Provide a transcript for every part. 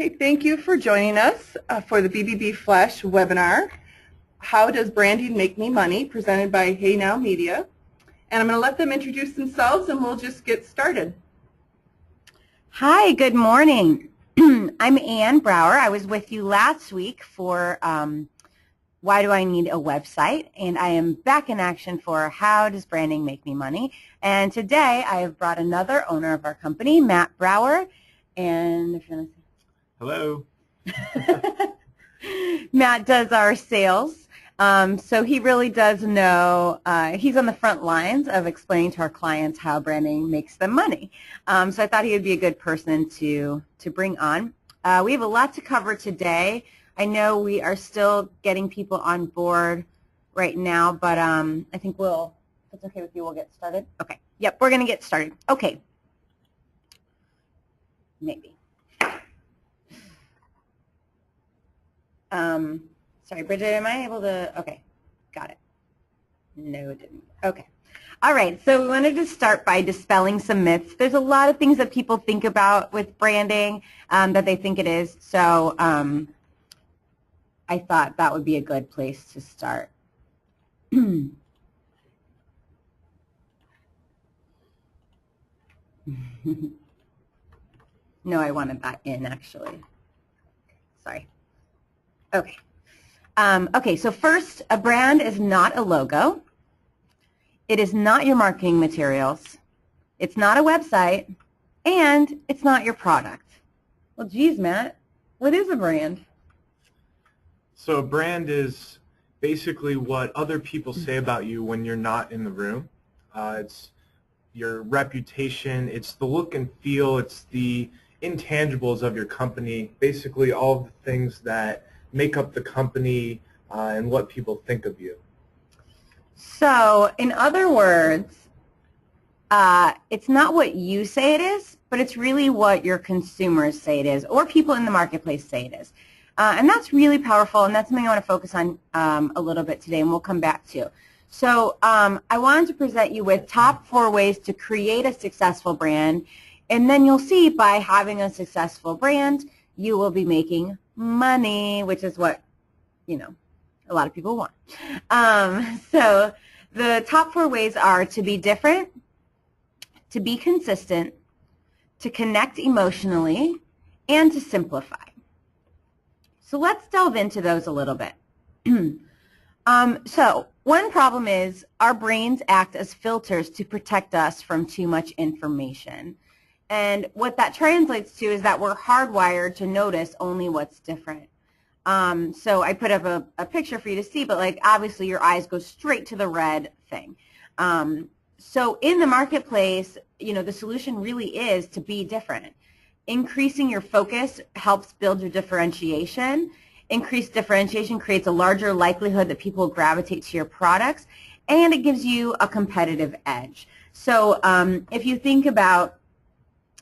Okay, thank you for joining us for the BBB Flash webinar, How Does Branding Make Me Money, presented by HeyNow Media. And I'm going to let them introduce themselves and we'll just get started. Hi, good morning. I'm Ann Brower. I was with you last week for Why Do I Need a Website? And I am back in action for How Does Branding Make Me Money? And today I have brought another owner of our company, Matt Brower. And if you're going to say hello. Matt does our sales. So he really does know, he's on the front lines of explaining to our clients how branding makes them money. So I thought he would be a good person to bring on. We have a lot to cover today. I know we are still getting people on board right now, but I think if it's okay with you, we'll get started. Okay. Yep, we're going to get started. Okay. Maybe. Sorry, Bridget, am I able to, okay, got it. No, it didn't. Okay. All right, so we wanted to start by dispelling some myths. There's a lot of things that people think about with branding that they think it is, so I thought that would be a good place to start. No, I wanted that in, actually. Sorry. Okay. Okay, so first, a brand is not a logo. It is not your marketing materials. It's not a website. And it's not your product. Well, geez, Matt, what is a brand? So a brand is basically what other people say about you when you're not in the room. It's your reputation. It's the look and feel. It's the intangibles of your company. Basically all of the things that make up the company and what people think of you. So, in other words, it's not what you say it is, but it's really what your consumers say it is, or people in the marketplace say it is. And that's really powerful, and that's something I want to focus on a little bit today, and we'll come back to. So, I wanted to present you with top 4 ways to create a successful brand, and then you'll see by having a successful brand, you will be making money, which is what, a lot of people want. So the top 4 ways are to be different, to be consistent, to connect emotionally, and to simplify. So let's delve into those a little bit. So one problem is our brains act as filters to protect us from too much information. And what that translates to is that we're hardwired to notice only what's different. So I put up a picture for you to see, but like obviously your eyes go straight to the red thing. So in the marketplace, the solution really is to be different. Increasing your focus helps build your differentiation. Increased differentiation creates a larger likelihood that people will gravitate to your products, and it gives you a competitive edge. So if you think about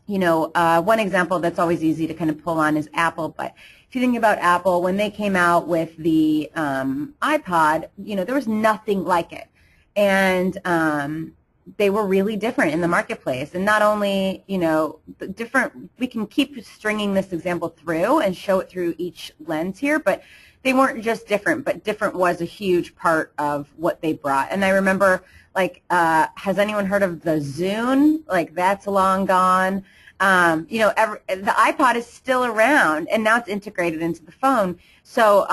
one example that's always easy to kind of pull on is Apple, but if you think about Apple, when they came out with the iPod, there was nothing like it. And they were really different in the marketplace. And not only, we can keep stringing this example through and show it through each lens here, but they weren't just different, but different was a huge part of what they brought. And I remember, has anyone heard of the Zune? That's long gone. The iPod is still around, and now it's integrated into the phone. So,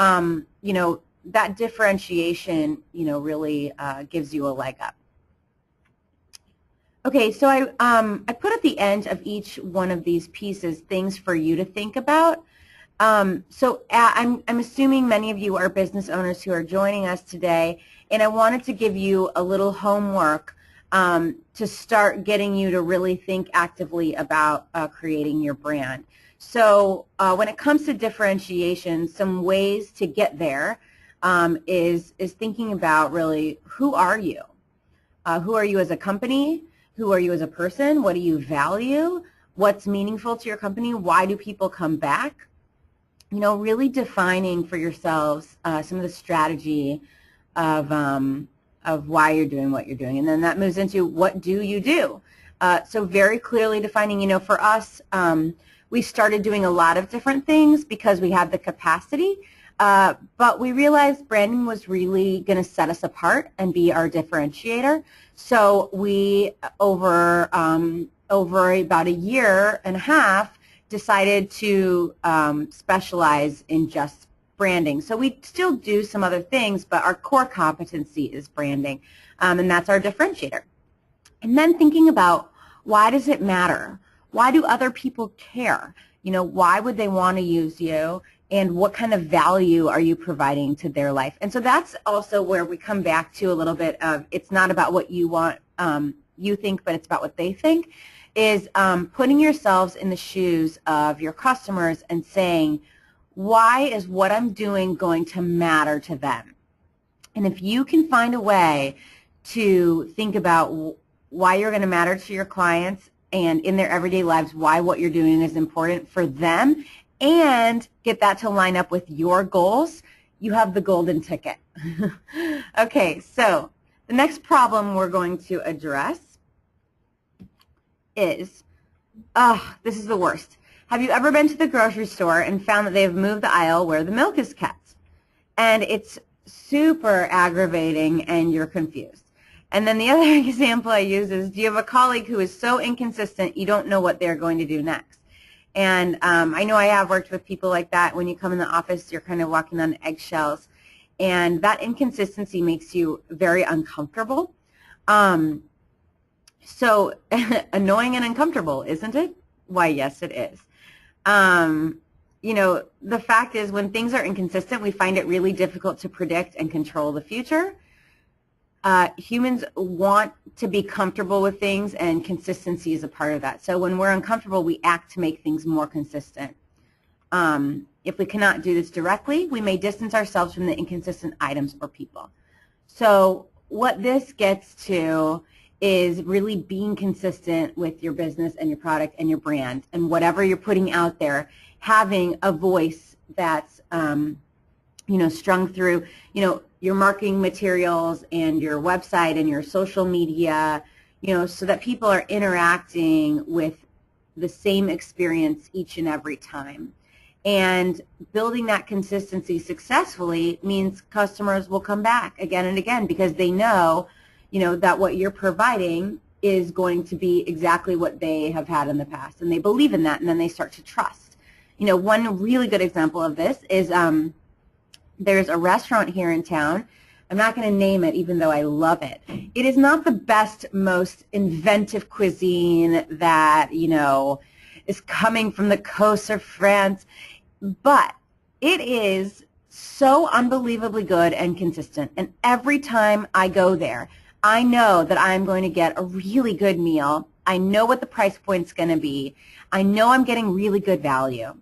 that differentiation, really gives you a leg up. Okay, so I put at the end of each one of these pieces things for you to think about. I'm assuming many of you are business owners who are joining us today, and I wanted to give you a little homework to start getting you to really think actively about creating your brand. So when it comes to differentiation, some ways to get there is thinking about really who are you? Who are you as a company? Who are you as a person? What do you value? What's meaningful to your company? Why do people come back? Really defining for yourselves some of the strategy of why you're doing what you're doing. And then that moves into what do you do? So very clearly defining, for us, we started doing a lot of different things because we had the capacity, but we realized branding was really going to set us apart and be our differentiator. So we, over about a year and a half, decided to specialize in just branding. So we still do some other things, but our core competency is branding, and that's our differentiator. And then thinking about, why does it matter? Why do other people care? You know, why would they want to use you? And what kind of value are you providing to their life? And so that's also where we come back to a little bit of, it's not about what you want, you think, but it's about what they think, is putting yourselves in the shoes of your customers and saying, why is what I'm doing going to matter to them? And if you can find a way to think about why you're going to matter to your clients and in their everyday lives, why what you're doing is important for them, and get that to line up with your goals, you have the golden ticket. Okay, so the next problem we're going to address is, this is the worst. Have you ever been to the grocery store and found that they have moved the aisle where the milk is kept? And it's super aggravating and you're confused. And then the other example I use is, do you have a colleague who is so inconsistent you don't know what they're going to do next? And I know I have worked with people like that. When you come in the office, you're kind of walking on eggshells. And that inconsistency makes you very uncomfortable. So annoying and uncomfortable, isn't it? Why, yes, it is. You know, the fact is, when things are inconsistent, we find it really difficult to predict and control the future. Humans want to be comfortable with things, and consistency is a part of that. So when we're uncomfortable, we act to make things more consistent. If we cannot do this directly, we may distance ourselves from the inconsistent items or people. So what this gets to is really being consistent with your business and your product and your brand, and whatever you're putting out there, having a voice that's you know, strung through, you know, your marketing materials and your website and your social media, you know, so that people are interacting with the same experience each and every time. And building that consistency successfully means customers will come back again and again, because they know, you know, that what you're providing is going to be exactly what they have had in the past, and they believe in that, and then they start to trust. You know, one really good example of this is there's a restaurant here in town. I'm not going to name it, even though I love it. It is not the best, most inventive cuisine that, you know, is coming from the coast of France, but it is so unbelievably good and consistent. And every time I go there, I know that I'm going to get a really good meal. I know what the price point's going to be. I know I'm getting really good value.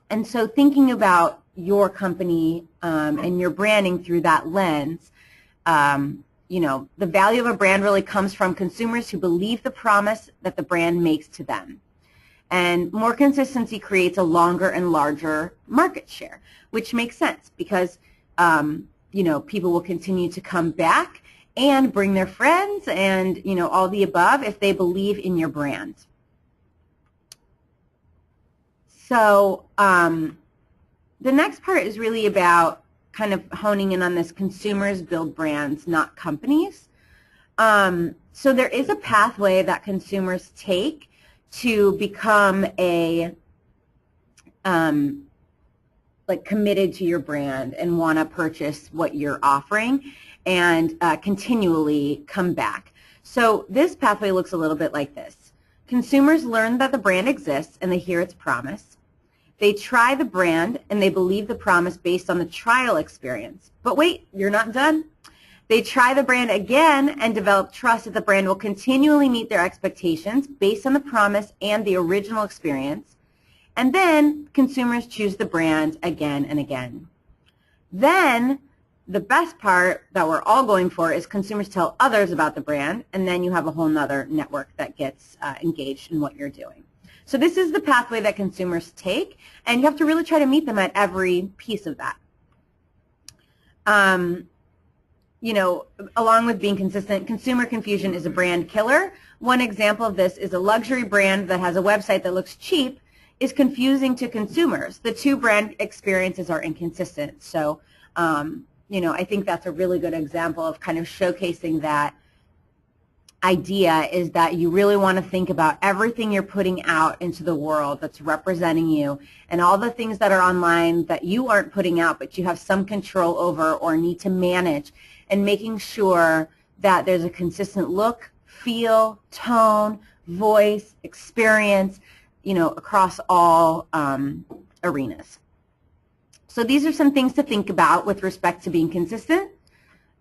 And so thinking about your company and your branding through that lens, you know, the value of a brand really comes from consumers who believe the promise that the brand makes to them. And more consistency creates a longer and larger market share, which makes sense because, you know, people will continue to come back and bring their friends and, you know, all the above if they believe in your brand. So the next part is really about kind of honing in on this: consumers build brands, not companies. So there is a pathway that consumers take to become a like committed to your brand and want to purchase what you're offering and continually come back. So this pathway looks a little bit like this. Consumers learn that the brand exists and they hear its promise. They try the brand and they believe the promise based on the trial experience. But wait, you're not done. They try the brand again and develop trust that the brand will continually meet their expectations based on the promise and the original experience. And then consumers choose the brand again and again. Then the best part that we're all going for is consumers tell others about the brand, and then you have a whole nother network that gets engaged in what you're doing. So this is the pathway that consumers take, and you have to really try to meet them at every piece of that. You know, along with being consistent, consumer confusion is a brand killer. One example of this is a luxury brand that has a website that looks cheap, is confusing to consumers. The two brand experiences are inconsistent. So, you know, I think that's a really good example of kind of showcasing that idea, is that you really want to think about everything you're putting out into the world that's representing you, and all the things that are online that you aren't putting out but you have some control over or need to manage, and making sure that there's a consistent look, feel, tone, voice, experience, you know, across all arenas. So these are some things to think about with respect to being consistent.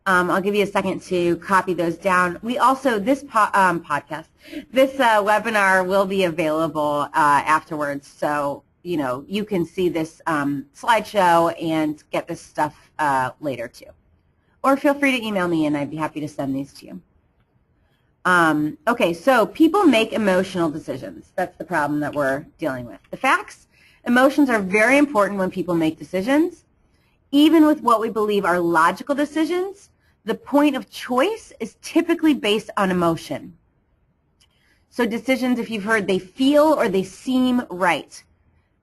I'll give you a second to copy those down. We also, this podcast, this webinar will be available afterwards, so you know you can see this slideshow and get this stuff later too. Or feel free to email me and I'd be happy to send these to you. Okay, so people make emotional decisions. That's the problem that we're dealing with. The facts, emotions are very important when people make decisions. Even with what we believe are logical decisions, the point of choice is typically based on emotion. So decisions, if you've heard, they feel or they seem right.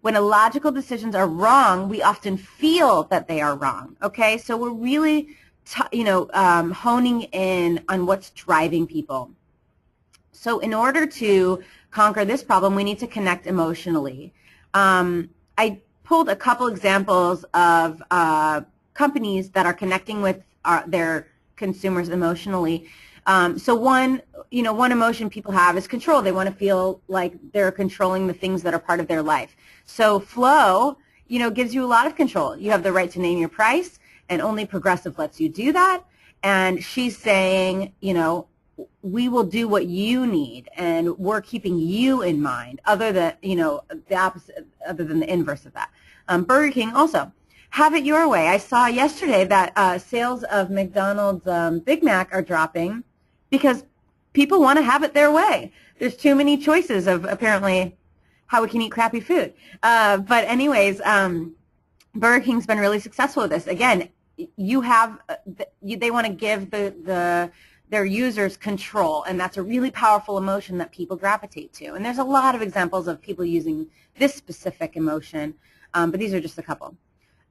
When illogical decisions are wrong, we often feel that they are wrong. Okay, so we're really, honing in on what's driving people. So in order to conquer this problem, we need to connect emotionally. I pulled a couple examples of companies that are connecting with their consumers emotionally. So one emotion people have is control. They want to feel like they're controlling the things that are part of their life. So flow, gives you a lot of control. You have the right to name your price, and only Progressive lets you do that. And she's saying, we will do what you need, and we're keeping you in mind, other than, the opposite, other than the inverse of that. Burger King also. Have it your way. I saw yesterday that sales of McDonald's Big Mac are dropping because people want to have it their way. There's too many choices of apparently how we can eat crappy food. But anyways, Burger King's been really successful with this. Again, they want to give their users control, and that's a really powerful emotion that people gravitate to. And there's a lot of examples of people using this specific emotion, but these are just a couple.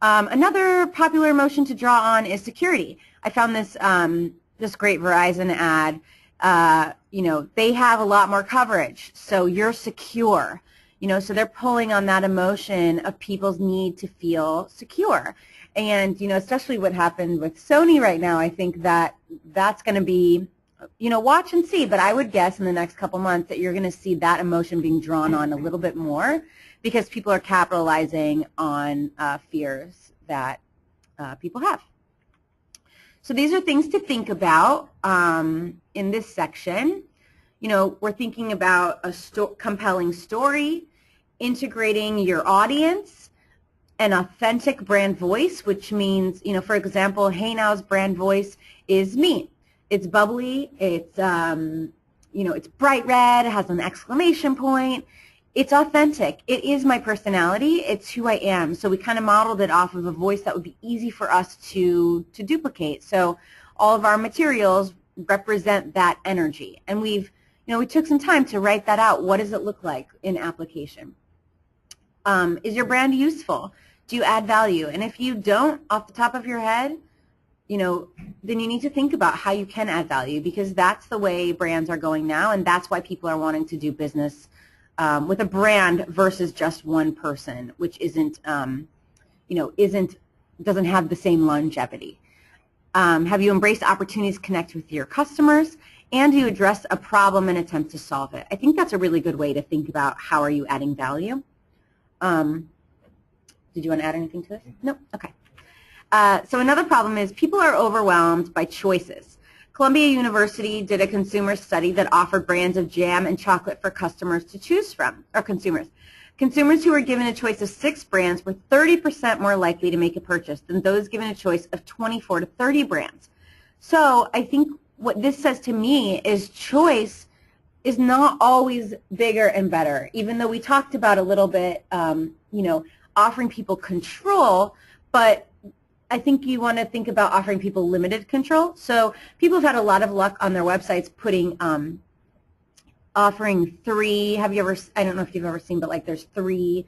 Another popular emotion to draw on is security. I found this great Verizon ad. They have a lot more coverage, so you're secure. So they're pulling on that emotion of people's need to feel secure. And, especially what happened with Sony right now, I think that's going to be, watch and see. But I would guess in the next couple months that you're going to see that emotion being drawn on a little bit more, because people are capitalizing on fears that people have. So these are things to think about in this section. We're thinking about a compelling story, integrating your audience, an authentic brand voice, which means, for example, HeyNow's brand voice is me. It's bubbly, it's, it's bright red, it has an exclamation point. It's authentic. It is my personality. It's who I am. So we kind of modeled it off of a voice that would be easy for us to duplicate. So all of our materials represent that energy. And we took some time to write that out. What does it look like in application? Is your brand useful? Do you add value? And if you don't, off the top of your head, then you need to think about how you can add value, because that's the way brands are going now, and that's why people are wanting to do business with a brand versus just one person, which doesn't have the same longevity. Have you embraced opportunities to connect with your customers, and do you address a problem and attempt to solve it? I think that's a really good way to think about how are you adding value. Did you want to add anything to this? No? Okay. So another problem is people are overwhelmed by choices. Columbia University did a consumer study that offered brands of jam and chocolate for customers to choose from, or consumers. Consumers who were given a choice of 6 brands were 30% more likely to make a purchase than those given a choice of 24 to 30 brands. So I think what this says to me is choice is not always bigger and better, even though we talked about a little bit, offering people control, but I think you want to think about offering people limited control. So people have had a lot of luck on their websites putting offering three, have you ever, I don't know if you've ever seen, but like there's three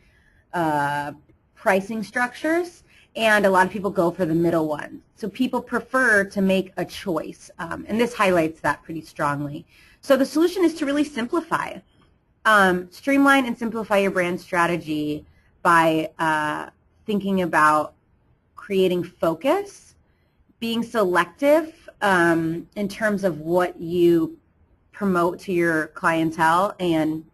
pricing structures, and a lot of people go for the middle one. So people prefer to make a choice, and this highlights that pretty strongly. So the solution is to really simplify. Streamline and simplify your brand strategy by thinking about creating focus, being selective in terms of what you promote to your clientele, and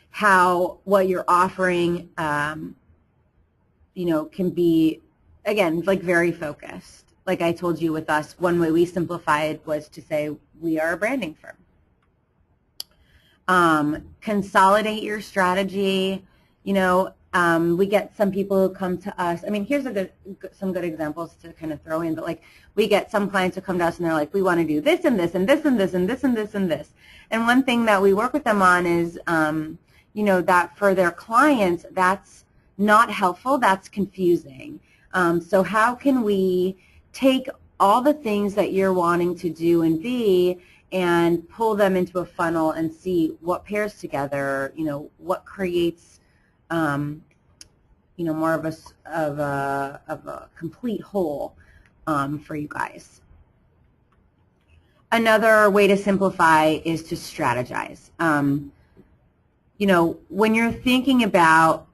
how what you're offering you know, can be, again, like very focused. Like I told you with us, one way we simplified was to say we are a branding firm. Consolidate your strategy. You know, we get some people who come to us. I mean, here's some good examples to kind of throw in, but like we get some clients who come to us and they're like, we want to do this and this and this and this and this and this and this. And one thing that we work with them on is, you know, that for their clients, that's not helpful, that's confusing. So how can we take all the things that you're wanting to do and be and pull them into a funnel and see what pairs together, you know, what creates, you know, more of a complete whole for you guys. Another way to simplify is to strategize. You know, when you're thinking about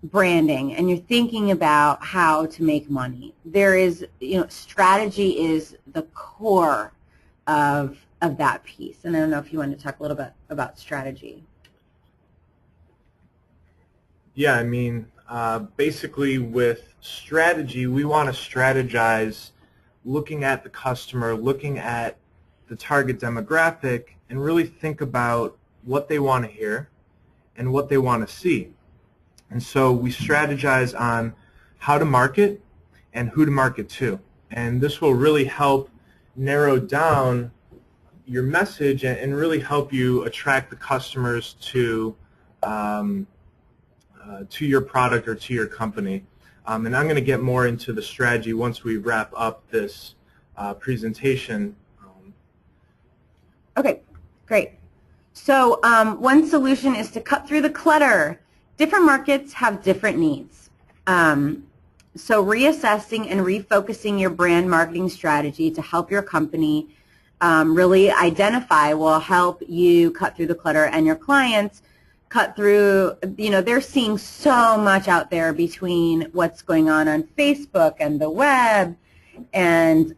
branding and you're thinking about how to make money, there is, you know, strategy is the core of that piece. And I don't know if you want to talk a little bit about strategy. Yeah, I mean, basically with strategy, we want to strategize looking at the customer, looking at the target demographic, and really think about what they want to hear and what they want to see. And so we strategize on how to market and who to market to. And this will really help narrow down your message and really help you attract the customers to your product or to your company. And I'm going to get more into the strategy once we wrap up this presentation. Okay, great. So one solution is to cut through the clutter. Different markets have different needs. So reassessing and refocusing your brand marketing strategy to help your company really identify will help you cut through the clutter, and your clients cut through, you know, they're seeing so much out there between what's going on Facebook and the web and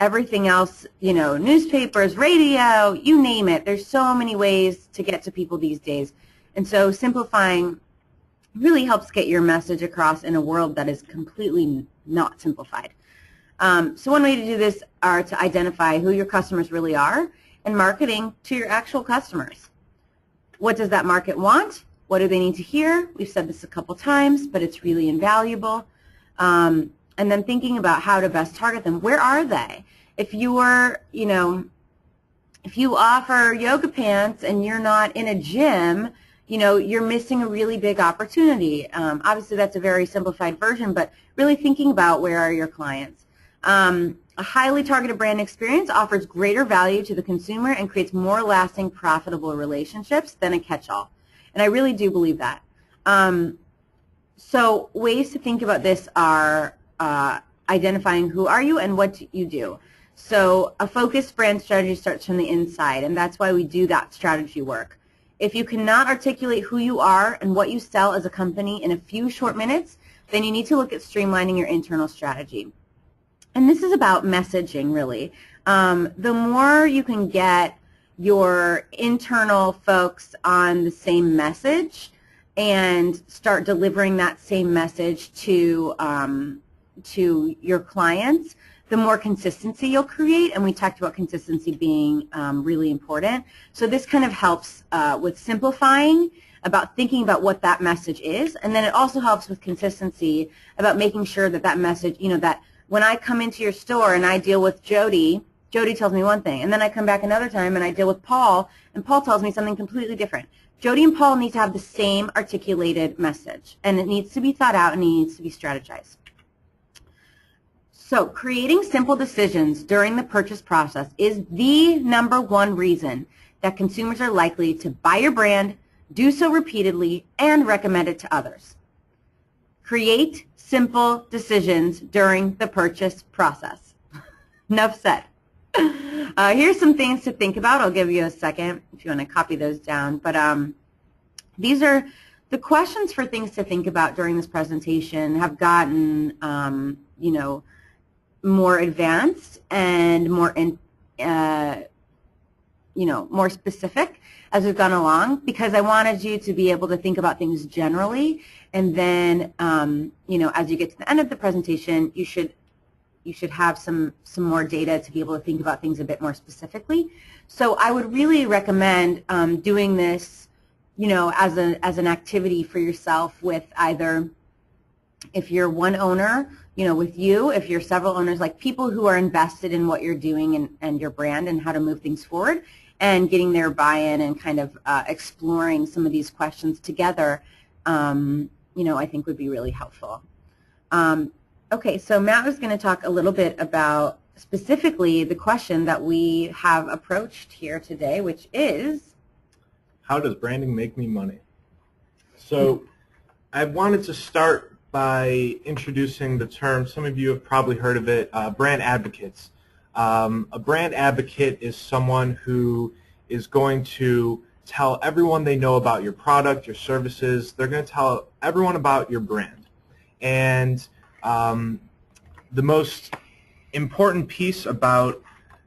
everything else, you know, newspapers, radio, you name it. There's so many ways to get to people these days. And so simplifying really helps get your message across in a world that is completely not simplified. So one way to do this are to identify who your customers really are and marketing to your actual customers. What does that market want? What do they need to hear? We've said this a couple times, but it's really invaluable. And then thinking about how to best target them. Where are they? If you were, you know, if you offer yoga pants and you're not in a gym, you know, you're missing a really big opportunity. Obviously, that's a very simplified version, but really thinking about where are your clients. A highly targeted brand experience offers greater value to the consumer and creates more lasting, profitable relationships than a catch-all. And I really do believe that. So ways to think about this are identifying who are you and what you do. So a focused brand strategy starts from the inside, and that's why we do that strategy work. If you cannot articulate who you are and what you sell as a company in a few short minutes, then you need to look at streamlining your internal strategy. And this is about messaging, really. The more you can get your internal folks on the same message and start delivering that same message to your clients, the more consistency you'll create. And we talked about consistency being really important. So this kind of helps with simplifying, about thinking about what that message is. And then it also helps with consistency about making sure that that message, you know, that when I come into your store and I deal with Jody, Jody tells me one thing, and then I come back another time and I deal with Paul, and Paul tells me something completely different. Jody and Paul need to have the same articulated message, and it needs to be thought out and it needs to be strategized. So creating simple decisions during the purchase process is the #1 reason that consumers are likely to buy your brand, do so repeatedly, and recommend it to others. Create simple decisions during the purchase process. Enough said. Here's some things to think about. I'll give you a second if you want to copy those down. But these are the questions for things to think about during this presentation have gotten, you know, more advanced and more, you know, more specific as we've gone along, because I wanted you to be able to think about things generally, and then, you know, as you get to the end of the presentation, you should have some more data to be able to think about things a bit more specifically. So I would really recommend doing this, you know, as an activity for yourself with either, if you're one owner, you know, with you, if you're several owners, like people who are invested in what you're doing and your brand and how to move things forward, and getting their buy-in and kind of exploring some of these questions together, you know, I think would be really helpful. Okay, so Matt was going to talk a little bit about specifically the question that we have approached here today, which is, how does branding make me money? So I wanted to start by introducing the term, some of you have probably heard of it, brand advocates. A brand advocate is someone who is going to tell everyone they know about your product, your services. They're going to tell everyone about your brand. And the most important piece about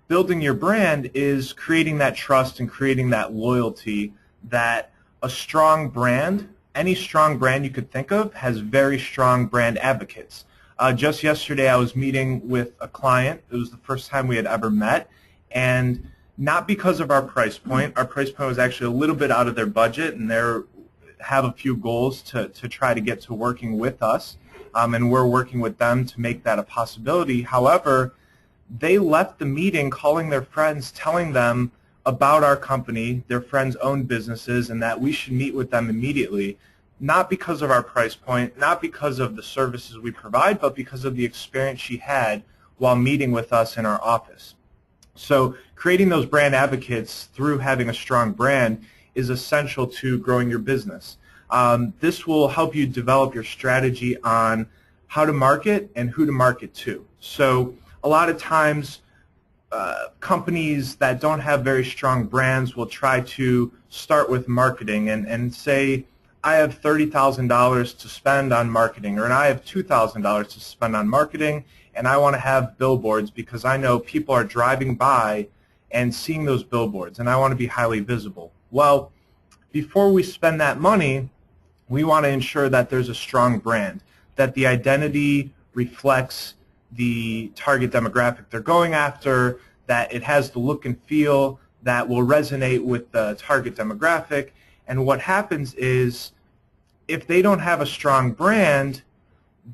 building your brand is creating that trust and creating that loyalty that a strong brand, any strong brand you could think of, has very strong brand advocates. Just yesterday I was meeting with a client. It was the first time we had ever met, and not because of our price point. Our price point was actually a little bit out of their budget, and they have a few goals to try to get to working with us, and we're working with them to make that a possibility. However, they left the meeting calling their friends, telling them about our company, their friends' own businesses, and that we should meet with them immediately. Not because of our price point, not because of the services we provide, but because of the experience she had while meeting with us in our office. So creating those brand advocates through having a strong brand is essential to growing your business. This will help you develop your strategy on how to market and who to market to. So a lot of times companies that don't have very strong brands will try to start with marketing and say, I have $30,000 to spend on marketing, or I have $2,000 to spend on marketing, and I want to have billboards because I know people are driving by and seeing those billboards, and I want to be highly visible. Well, before we spend that money, we want to ensure that there's a strong brand, that the identity reflects the target demographic they're going after, that it has the look and feel that will resonate with the target demographic. And what happens is, if they don't have a strong brand,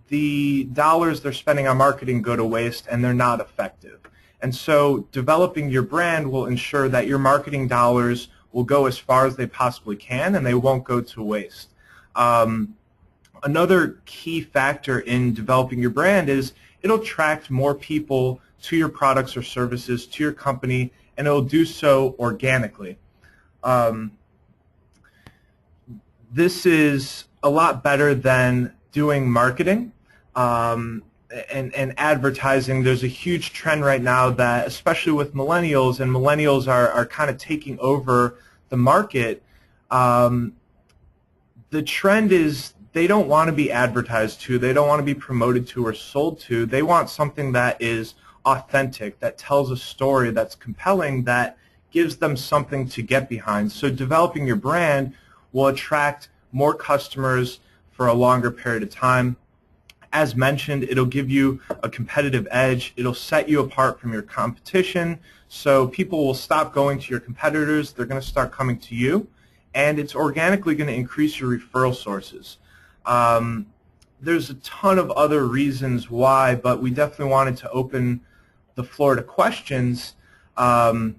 the dollars they're spending on marketing go to waste and they're not effective. And so developing your brand will ensure that your marketing dollars will go as far as they possibly can and they won't go to waste. Another key factor in developing your brand is it'll attract more people to your products or services, to your company, and it'll do so organically. This is a lot better than doing marketing and advertising. There's a huge trend right now that, especially with millennials, and millennials are kind of taking over the market, the trend is they don't want to be advertised to, they don't want to be promoted to or sold to. They want something that is authentic, that tells a story that's compelling, that gives them something to get behind. So developing your brand will attract more customers for a longer period of time. As mentioned, it'll give you a competitive edge. It'll set you apart from your competition. So people will stop going to your competitors. They're going to start coming to you. And it's organically going to increase your referral sources. There's a ton of other reasons why, but we definitely wanted to open the floor to questions to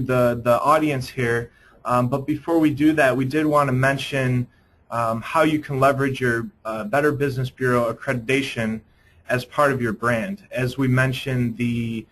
the audience here. But before we do that, we did want to mention how you can leverage your Better Business Bureau accreditation as part of your brand. As we mentioned, the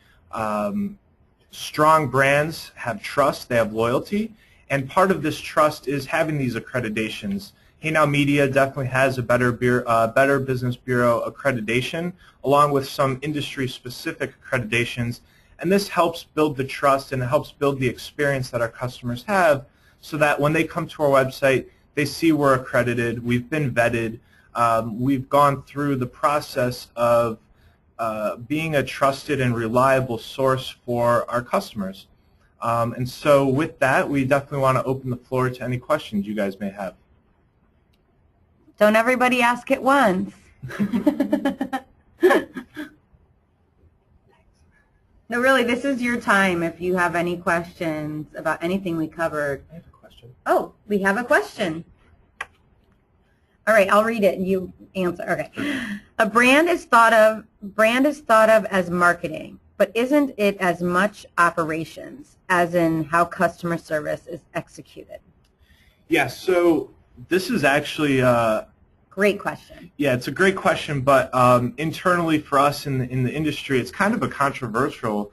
strong brands have trust, they have loyalty, and part of this trust is having these accreditations. HeyNow Media definitely has a Better Business Bureau accreditation, along with some industry-specific accreditations, and this helps build the trust and it helps build the experience that our customers have, so that when they come to our website, they see we're accredited, we've been vetted, we've gone through the process of being a trusted and reliable source for our customers. And so with that, we definitely want to open the floor to any questions you guys may have. Don't everybody ask at once. No, really, this is your time if you have any questions about anything we covered. I have a question. Oh, we have a question. All right, I'll read it and you answer. Okay. A brand is thought of as marketing, but isn't it as much operations as in how customer service is executed? Yeah, so this is actually great question. Yeah, it's a great question, but internally for us in the industry, it's kind of a controversial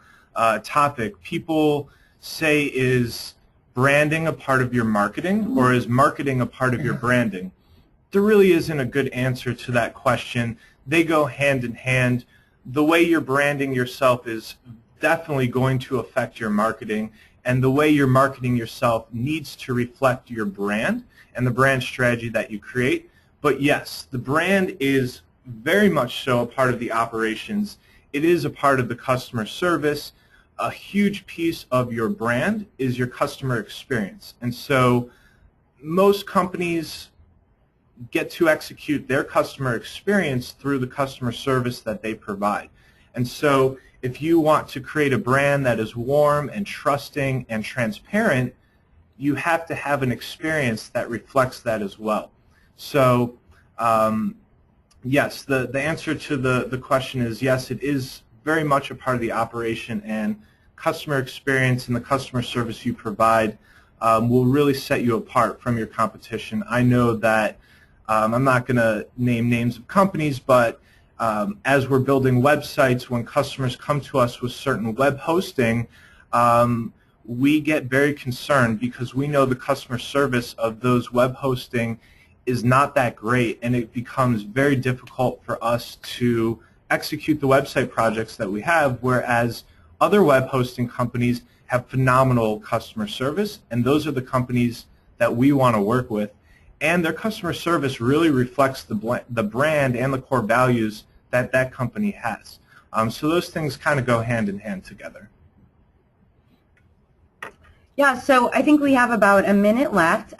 topic. People say, is branding a part of your marketing, or is marketing a part of your branding? There really isn't a good answer to that question. They go hand in hand. The way you're branding yourself is definitely going to affect your marketing, and the way you're marketing yourself needs to reflect your brand and the brand strategy that you create. But yes, the brand is very much so a part of the operations. It is a part of the customer service. A huge piece of your brand is your customer experience. And so most companies get to execute their customer experience through the customer service that they provide. And so if you want to create a brand that is warm and trusting and transparent, you have to have an experience that reflects that as well. So yes, the answer to the question is yes, it is very much a part of the operation, and customer experience and the customer service you provide will really set you apart from your competition. I know that I'm not going to name names of companies, but as we're building websites, when customers come to us with certain web hosting, we get very concerned because we know the customer service of those web hosting is not that great, and it becomes very difficult for us to execute the website projects that we have, whereas other web hosting companies have phenomenal customer service, and those are the companies that we want to work with. And their customer service really reflects the brand and the core values that that company has. So those things kind of go hand in hand together. Yeah, so I think we have about a minute left.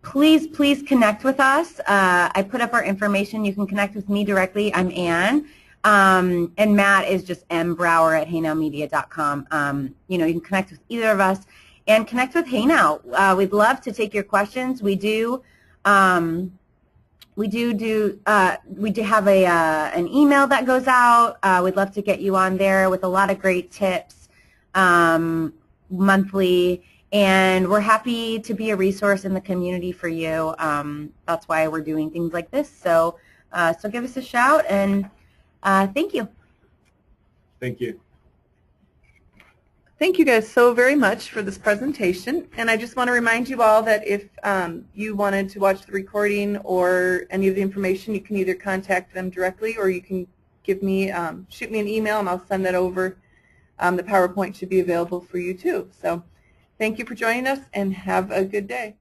Please connect with us. I put up our information. You can connect with me directly. I'm Ann. And Matt is just mbrower@heynowmedia.com. You know, you can connect with either of us and connect with HeyNow. We'd love to take your questions. We do have an email that goes out. We'd love to get you on there with a lot of great tips monthly, and we're happy to be a resource in the community for you. That's why we're doing things like this. So give us a shout, and thank you. Thank you. Thank you guys so very much for this presentation, and I just want to remind you all that if you wanted to watch the recording or any of the information, you can either contact them directly or you can give me, shoot me an email and I'll send that over. The PowerPoint should be available for you too. So thank you for joining us and have a good day.